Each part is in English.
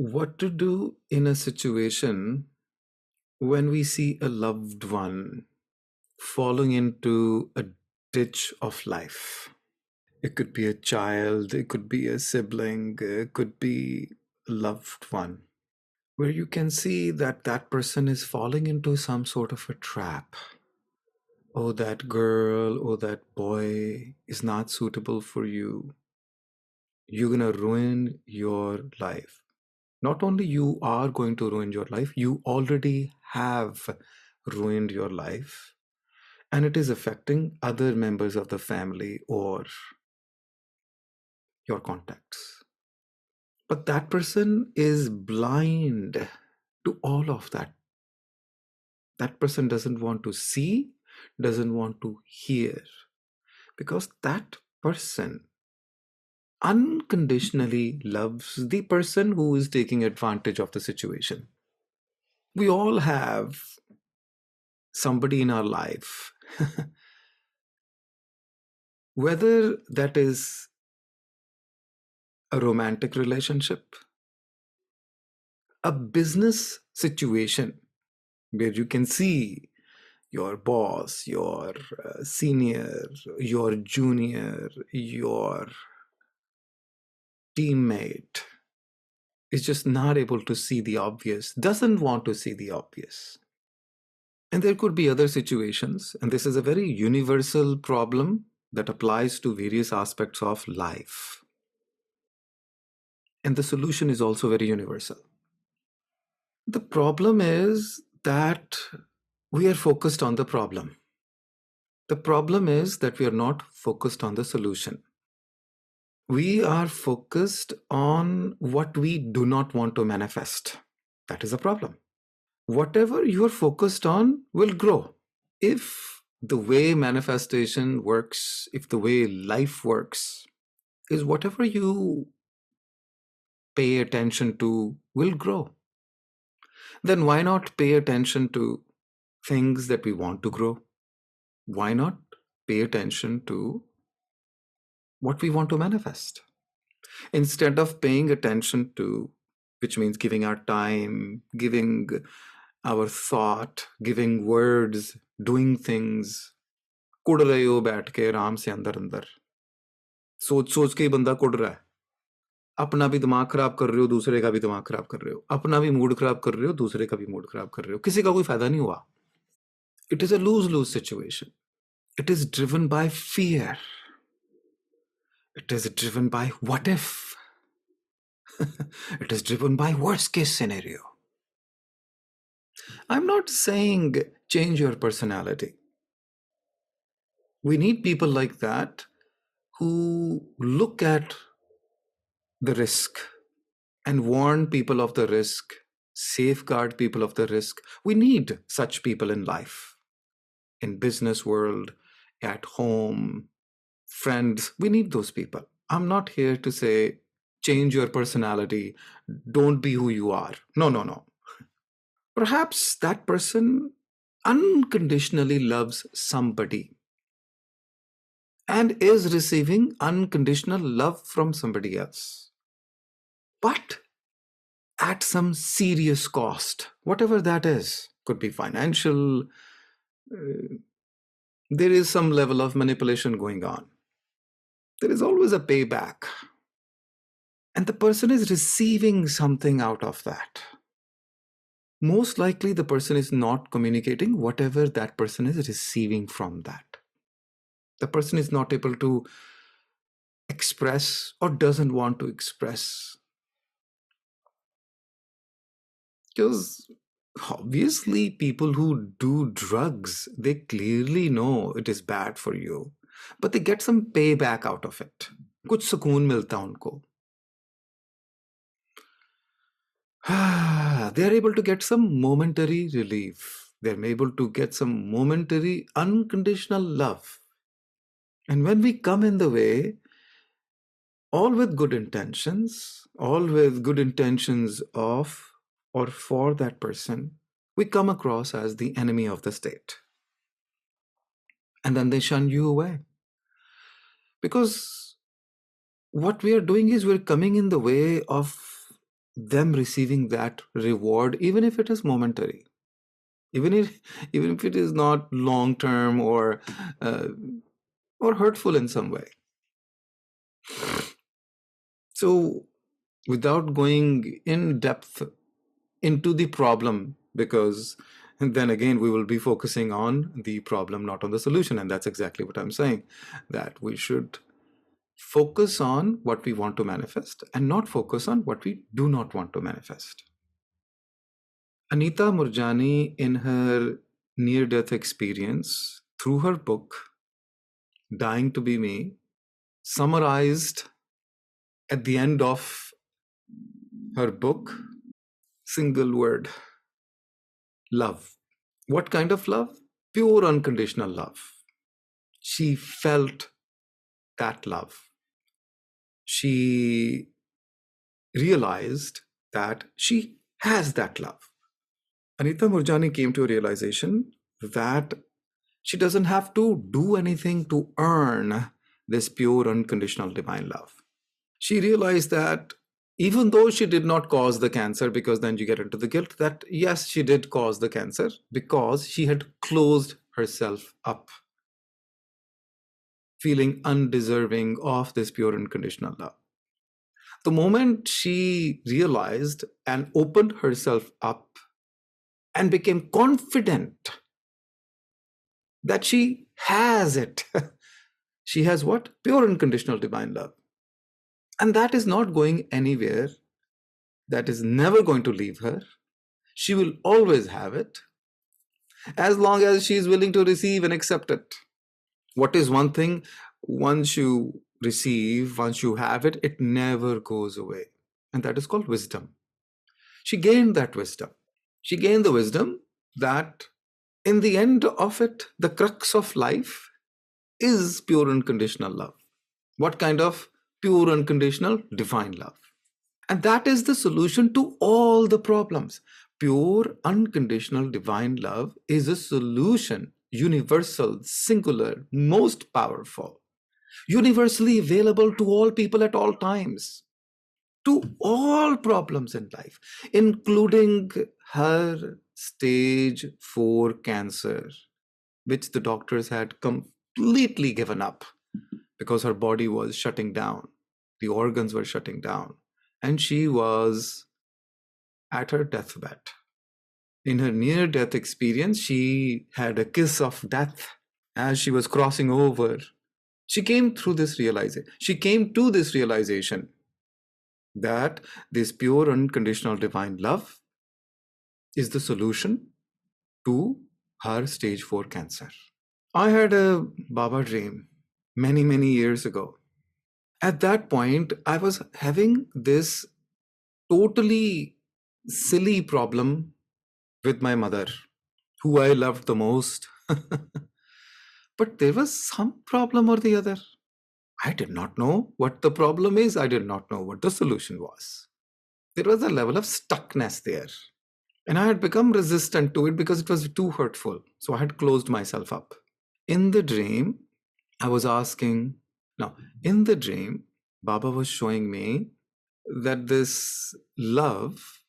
What to do in a situation when we see a loved one falling into a ditch of life? It could be a child, it could be a sibling, it could be a loved one, where you can see that that person is falling into some sort of a trap. Oh, that girl, oh, that boy is not suitable for you. You're gonna ruin your life. Not only you are going to ruin your life, you already have ruined your life, and it is affecting other members of the family or your contacts. But that person is blind to all of that. That person doesn't want to see, doesn't want to hear, because that person unconditionally loves the person who is taking advantage of the situation. We all have somebody in our life, whether that is a romantic relationship, a business situation where you can see your boss, your senior, your junior, your teammate is just not able to see the obvious, doesn't want to see the obvious. And there could be other situations, and this is a very universal problem that applies to various aspects of life. And the solution is also very universal. The problem is that we are focused on the problem. The problem is that we are not focused on the solution. We are focused on what we do not want to manifest. That is a problem. Whatever you are focused on will grow. If the way manifestation works, if the way life works, is whatever you pay attention to will grow, then why not pay attention to things that we want to grow? Why not pay attention to what we want to manifest? Instead of paying attention to, which means giving our time, giving our thought, giving words, doing things, कुड़ रहे हो बैठ के आराम से अंदर अंदर, सोच सोच के ही बंदा कुड़ रहा है. अपना भी दिमाग खराब कर रहे हो, दूसरे का भी दिमाग खराब कर रहे हो. अपना भी मूड खराब कर रहे हो, दूसरे का भी मूड खराब कर रहे हो. किसी का कोई फायदा नहीं हुआ. It is a lose-lose situation. It is driven by fear. It is driven by what if. It is driven by worst case scenario. I'm not saying change your personality. We need people like that who look at the risk and warn people of the risk, safeguard people of the risk. We need such people in life, in business world, at home, friends. We need those people. I'm not here to say change your personality, don't be who you are. No, no, no. Perhaps that person unconditionally loves somebody and is receiving unconditional love from somebody else, but at some serious cost, whatever that is. Could be financial. There is some level of manipulation going on. There is always a payback. And the person is receiving something out of that. Most likely the person is not communicating whatever that person is receiving from that. The person is not able to express or doesn't want to express. Because obviously people who do drugs, they clearly know it is bad for you, but they get some payback out of it. कुछ सुकून मिलता उनको. They are able to get some momentary relief. They're able to get some momentary unconditional love. And when we come in the way, all with good intentions, all with good intentions of or for that person, we come across as the enemy of the state. And then they shun you away. Because what we are doing is we're coming in the way of them receiving that reward, even if it is momentary, even if it is not long term uh, or hurtful in some way. So without going in depth into the problem, because then again we will be focusing on the problem, not on the solution. And that's exactly what I'm saying, that we should focus on what we want to manifest and not focus on what we do not want to manifest. Anita Murjani, in her near-death experience, through her book, Dying to Be Me, summarized at the end of her book, single word, love. What kind of love? Pure unconditional love. She felt that love. She realized that she has that love. Anita Murjani came to a realization that she doesn't have to do anything to earn this pure unconditional divine love. She realized that even though she did not cause the cancer, because then you get into the guilt, that yes, she did cause the cancer because she had closed herself up, feeling undeserving of this pure unconditional love. The moment she realized and opened herself up and became confident that she has it, she has what? Pure unconditional divine love. And that is not going anywhere. That is never going to leave her. She will always have it as long as she is willing to receive and accept it. What is one thing? Once you receive, once you have it, it never goes away. And that is called wisdom. She gained that wisdom. She gained the wisdom that in the end of it, the crux of life is pure unconditional love. What kind of pure unconditional divine love? And that is the solution to all the problems. Pure unconditional divine love is a solution, universal, singular, most powerful, universally available to all people at all times, to all problems in life, including her stage 4 cancer, which the doctors had completely given up because her body was shutting down, the organs were shutting down, and she was at her deathbed. In her near-death experience, she had a kiss of death as she was crossing over. She came through this realization. She came to this realization that this pure unconditional divine love is the solution to her stage 4 cancer. I had a Baba dream many, many years ago. At that point, I was having this totally silly problem with my mother, who I loved the most. But there was some problem or the other. I did not know what the problem is. I did not know what the solution was. There was a level of stuckness there. And I had become resistant to it because it was too hurtful. So I had closed myself up. In the dream, I was asking, now, in the dream, Baba was showing me that this love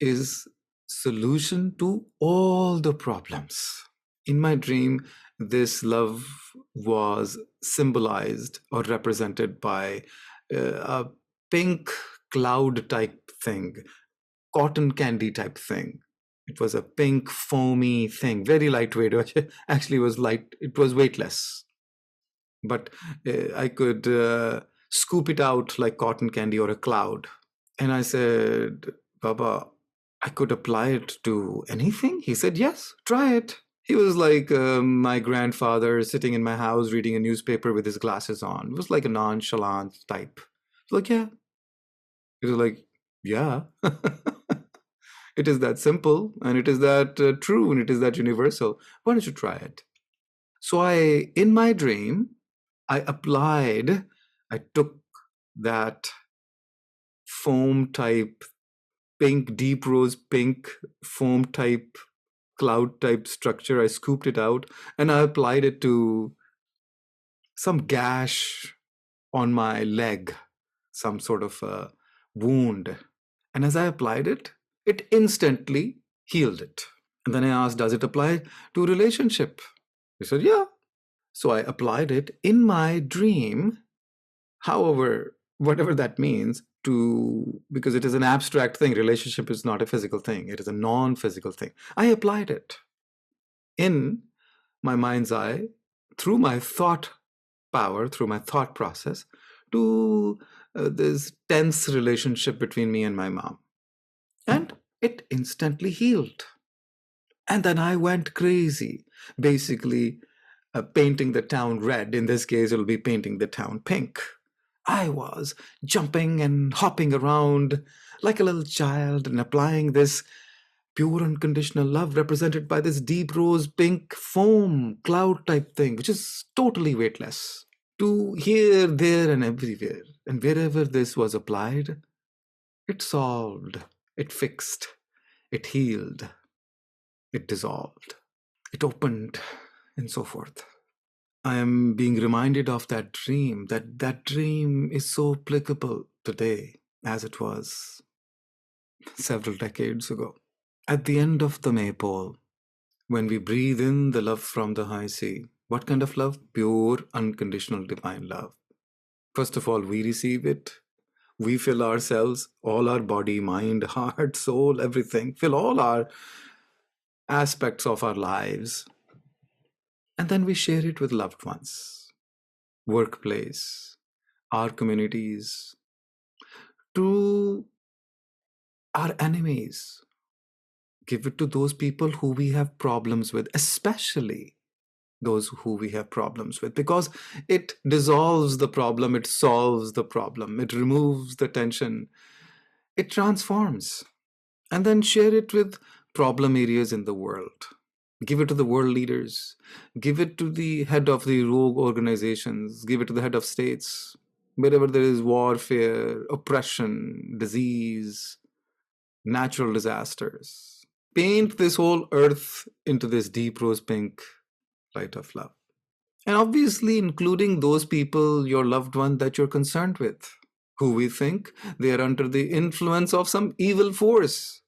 is solution to all the problems. In my dream, this love was symbolized or represented by a pink cloud type thing, cotton candy type thing. It was a pink foamy thing, very lightweight. Actually, it was light. It was weightless, but I could scoop it out like cotton candy or a cloud. And I said, Baba, I could apply it to anything? He said, yes, try it. He was like my grandfather sitting in my house reading a newspaper with his glasses on. It was like a nonchalant type. Like, yeah. He was like, yeah. It is that simple, and it is that true, and it is that universal. Why don't you try it? So in my dream, I took that foam type, pink, deep rose pink foam type, cloud type structure. I scooped it out and I applied it to some gash on my leg, some sort of a wound. And as I applied it, it instantly healed it. And then I asked, does it apply to relationship? He said, yeah. So I applied it in my dream. However, whatever that means, because it is an abstract thing, relationship is not a physical thing, it is a non-physical thing. I applied it in my mind's eye through my thought power, through my thought process, to this tense relationship between me and my mom. And it instantly healed. And then I went crazy, basically painting the town red. In this case, it'll be painting the town pink. I was jumping and hopping around like a little child and applying this pure unconditional love represented by this deep rose pink foam cloud type thing, which is totally weightless, to here, there, and everywhere. And wherever this was applied, it solved, it fixed, it healed, it dissolved, it opened, and so forth. I am being reminded of that dream, that dream is so applicable today as it was several decades ago. At the end of the maypole, when we breathe in the love from the high sea, what kind of love? Pure, unconditional, divine love. First of all, we receive it. We fill ourselves, all our body, mind, heart, soul, everything, fill all our aspects of our lives. And then we share it with loved ones, workplace, our communities, to our enemies. Give it to those people who we have problems with, especially those who we have problems with, because it dissolves the problem, it solves the problem, it removes the tension, it transforms. And then share it with problem areas in the world. Give it to the world leaders, give it to the head of the rogue organizations, give it to the head of states, wherever there is warfare, oppression, disease, natural disasters. Paint this whole earth into this deep rose pink light of love. And obviously, including those people, your loved one that you're concerned with, who we think they are under the influence of some evil force.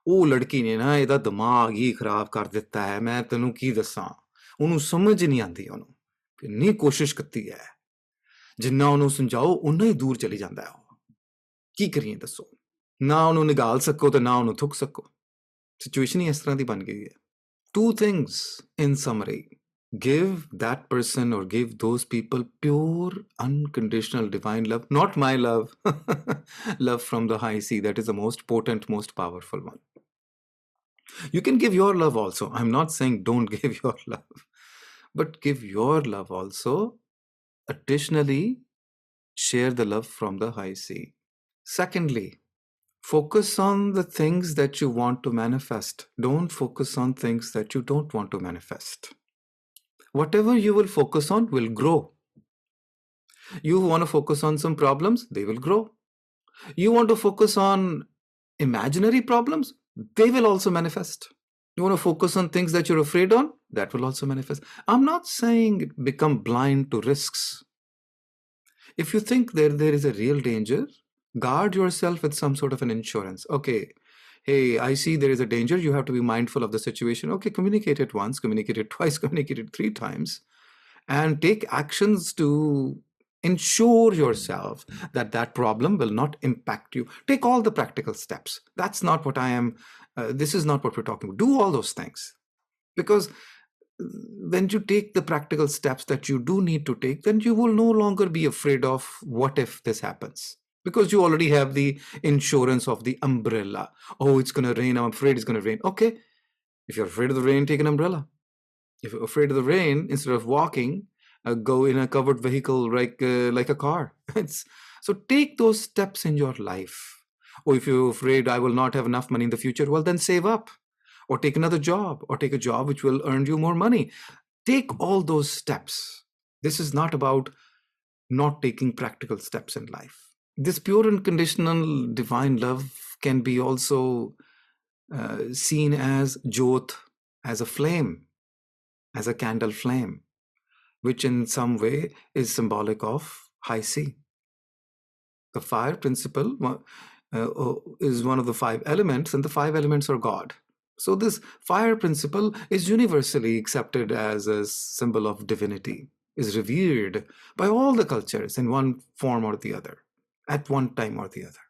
ਉਹ ਲੜਕੀ ਨੇ ਨਾ ਇਹਦਾ ਦਿਮਾਗ ਹੀ ਖਰਾਬ ਕਰ ਦਿੱਤਾ ਹੈ, ਮੈਂ ਤੈਨੂੰ ਕੀ ਦੱਸਾਂ, ਉਹਨੂੰ ਸਮਝ ਨਹੀਂ ਆਉਂਦੀ, ਉਹਨੂੰ ਕਿੰਨੀ ਕੋਸ਼ਿਸ਼ ਕੀਤੀ ਹੈ, ਜਿੰਨਾ ਉਹਨੂੰ ਸਮਝਾਓ ਉਨਾ ਹੀ ਦੂਰ ਚਲੀ ਜਾਂਦਾ ਹੈ, ਉਹ ਕੀ ਕਰੀਏ ਦੱਸੋ, ਨਾ ਉਹਨੂੰ ਨਿਗਾਲ ਸਕੋ ਤੇ ਨਾ ਉਹਨੂੰ ਥੁੱਕ ਸਕੋ, ਸਿਚੁਏਸ਼ਨ ਹੀ ਇਸ ਤਰ੍ਹਾਂ ਦੀ ਬਣ ਗਈ ਹੈ. Two things in summary: give that person or give those people pure, unconditional, divine love, not my love, love from the high sea. That is the most potent, most powerful one. You can give your love also. I'm not saying don't give your love, but give your love also. Additionally, share the love from the high sea. Secondly, focus on the things that you want to manifest. Don't focus on things that you don't want to manifest. Whatever you will focus on will grow. You want to focus on some problems, they will grow. You want to focus on imaginary problems, they will also manifest. You want to focus on things that you're afraid on, that will also manifest. I'm not saying become blind to risks. If you think there is a real danger, guard yourself with some sort of an insurance. Okay, hey, I see there is a danger, you have to be mindful of the situation. Okay, communicate it once, communicate it twice, communicate it 3 times, and take actions to ensure yourself that that problem will not impact you. Take all the practical steps. That's not what I am, this is not what we're talking about. Do all those things, because when you take the practical steps that you do need to take, then you will no longer be afraid of what if this happens, because you already have the insurance of the umbrella. Oh, it's going to rain, I'm afraid it's going to rain. Okay, if you're afraid of the rain, take an umbrella. If you're afraid of the rain, instead of walking, go in a covered vehicle like a car. So take those steps in your life. Or if you're afraid I will not have enough money in the future, well, then save up, or take another job, or take a job which will earn you more money. Take all those steps. This is not about not taking practical steps in life. This pure unconditional divine love can be also seen as jyot, as a flame, as a candle flame, which in some way is symbolic of high sea. The fire principle is one of the 5 elements, and the 5 elements are God. So this fire principle is universally accepted as a symbol of divinity, is revered by all the cultures in one form or the other, at one time or the other.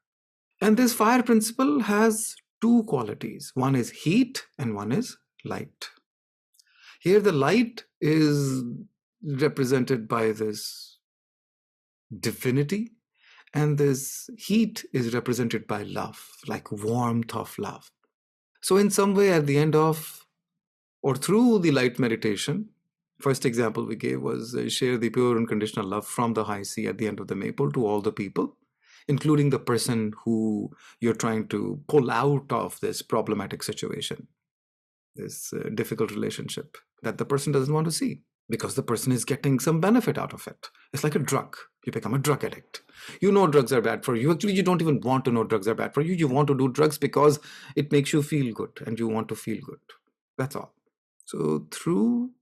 And this fire principle has 2 qualities. One is heat and one is light. Here the light is represented by this divinity, and this heat is represented by love, like warmth of love. So in some way, at the end of or through the light meditation, first example we gave was share the pure unconditional love from the high sea at the end of the maple to all the people, including the person who you're trying to pull out of this problematic situation, this difficult relationship that the person doesn't want to see, because the person is getting some benefit out of it. It's like a drug. You become a drug addict. You know drugs are bad for you. Actually, you don't even want to know drugs are bad for you. You want to do drugs because it makes you feel good and you want to feel good. That's all. So through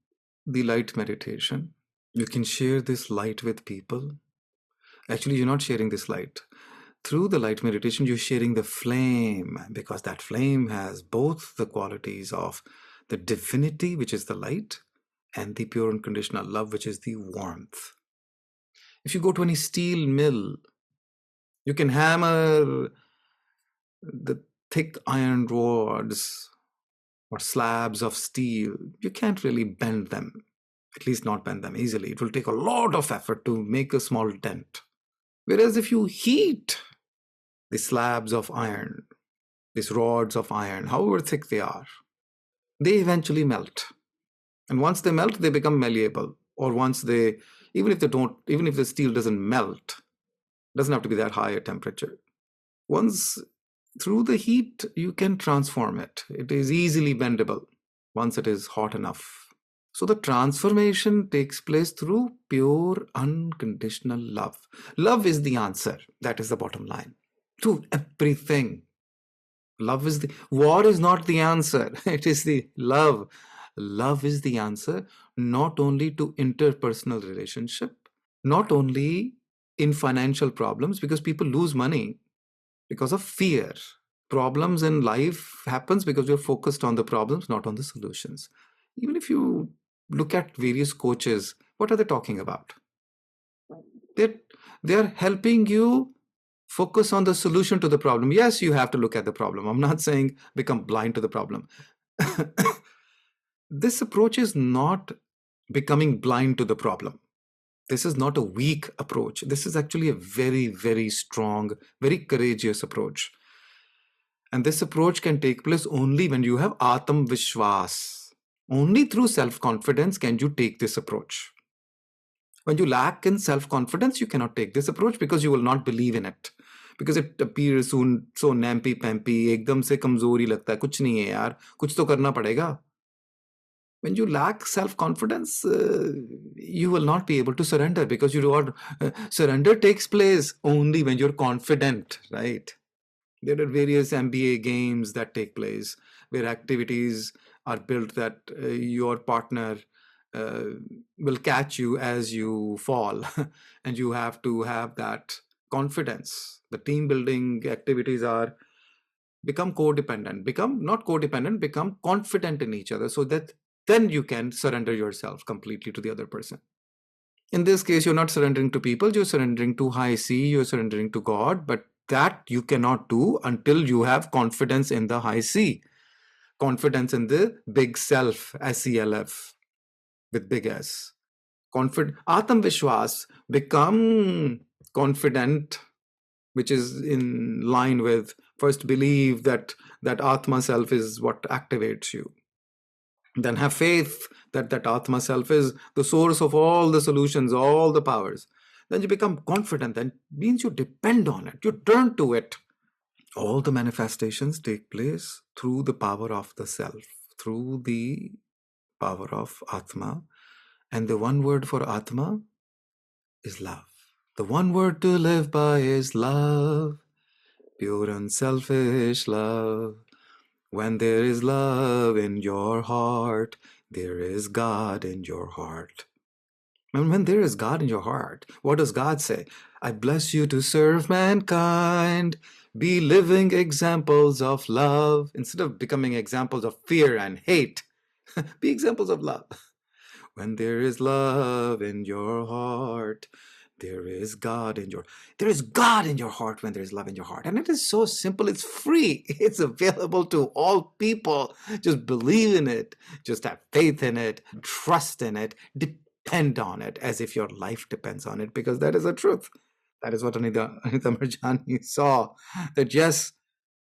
the light meditation, you can share this light with people. Actually, you're not sharing this light. Through the light meditation, you're sharing the flame, because that flame has both the qualities of the divinity, which is the light, and the pure unconditional love, which is the warmth. If you go to any steel mill, you can hammer the thick iron rods or slabs of steel. You can't really bend them, at least not bend them easily. It will take a lot of effort to make a small dent. Whereas if you heat the slabs of iron, these rods of iron, however thick they are, they eventually melt. And once they melt, they become malleable. Or once they, even if the steel doesn't melt, doesn't have to be that high a temperature. Once through the heat, you can transform it. It is easily bendable once it is hot enough. So the transformation takes place through pure unconditional love. Love is the answer. That is the bottom line. To everything. War is not the answer. It is the love. Love is the answer, not only to interpersonal relationship, not only in financial problems, because people lose money because of fear. Problems in life happens because you're focused on the problems, not on the solutions. Even if you look at various coaches, what are they talking about? They're helping you focus on the solution to the problem. Yes, you have to look at the problem. I'm not saying become blind to the problem. This approach is not becoming blind to the problem. This is not a weak approach. This is actually a very, very strong, very courageous approach. And this approach can take place only when you have Atam Vishwas. Only through self-confidence can you take this approach. When you lack in self-confidence, you cannot take this approach because you will not believe in it. Because it appears soon so namby-pamby, एकदम से कमजोरी लगता है, कुछ नहीं है यार, कुछ तो करना पड़ेगा. When you lack self-confidence, you will not be able to surrender, because surrender takes place only when you're confident, right? There are various MBA games that take place where activities are built that your partner will catch you as you fall, and you have to have that confidence. The team building activities are become codependent, become confident in each other, so that then you can surrender yourself completely to the other person. In this case, you're not surrendering to people, you're surrendering to high sea, you're surrendering to God, but that you cannot do until you have confidence in the high sea, confidence in the big self, SELF, with big S. Atam Vishwas, become confident, which is in line with first believe that Atma self is what activates you. Then have faith that Atma self is the source of all the solutions, all the powers. Then you become confident. That means you depend on it. You turn to it. All the manifestations take place through the power of the self, through the power of Atma. And the one word for Atma is love. The one word to live by is love. Pure unselfish love. When there is love in your heart, there is God in your heart. And when there is God in your heart, what does God say? I bless you to serve mankind. Be living examples of love instead of becoming examples of fear and hate. Be examples of love. When there is love in your heart, there is God in your heart when there is love in your heart. And it is so simple, it's free. It's available to all people. Just believe in it, just have faith in it, trust in it, depend on it as if your life depends on it, because that is the truth. That is what Anita Marjani saw. That yes,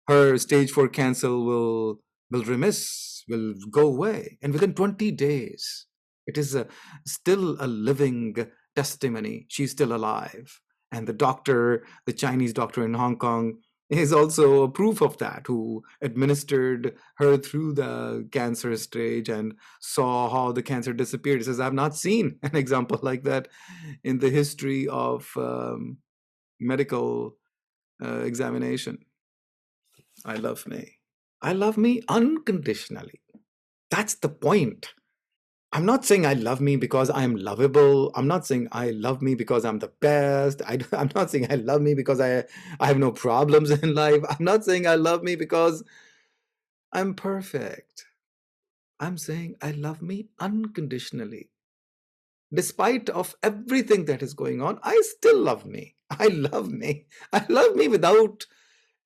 her stage 4 cancer will go away, and within 20 days it is still a living testimony. She's still alive, and the Chinese doctor in Hong Kong, is also a proof of that, who administered her through the cancer stage and saw how the cancer disappeared. He says, I've not seen an example like that in the history of medical examination. I love me. I love me unconditionally. That's the point. I'm not saying I love me because I'm lovable. I'm not saying I love me because I'm the best. I'm not saying I love me because I have no problems in life. I'm not saying I love me because I'm perfect. I'm saying I love me unconditionally. Despite of everything that is going on, I still love me. I love me. I love me without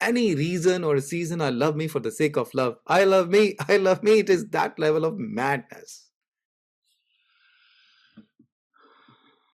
any reason or a season. I love me for the sake of love. I love me. I love me. It is that level of madness.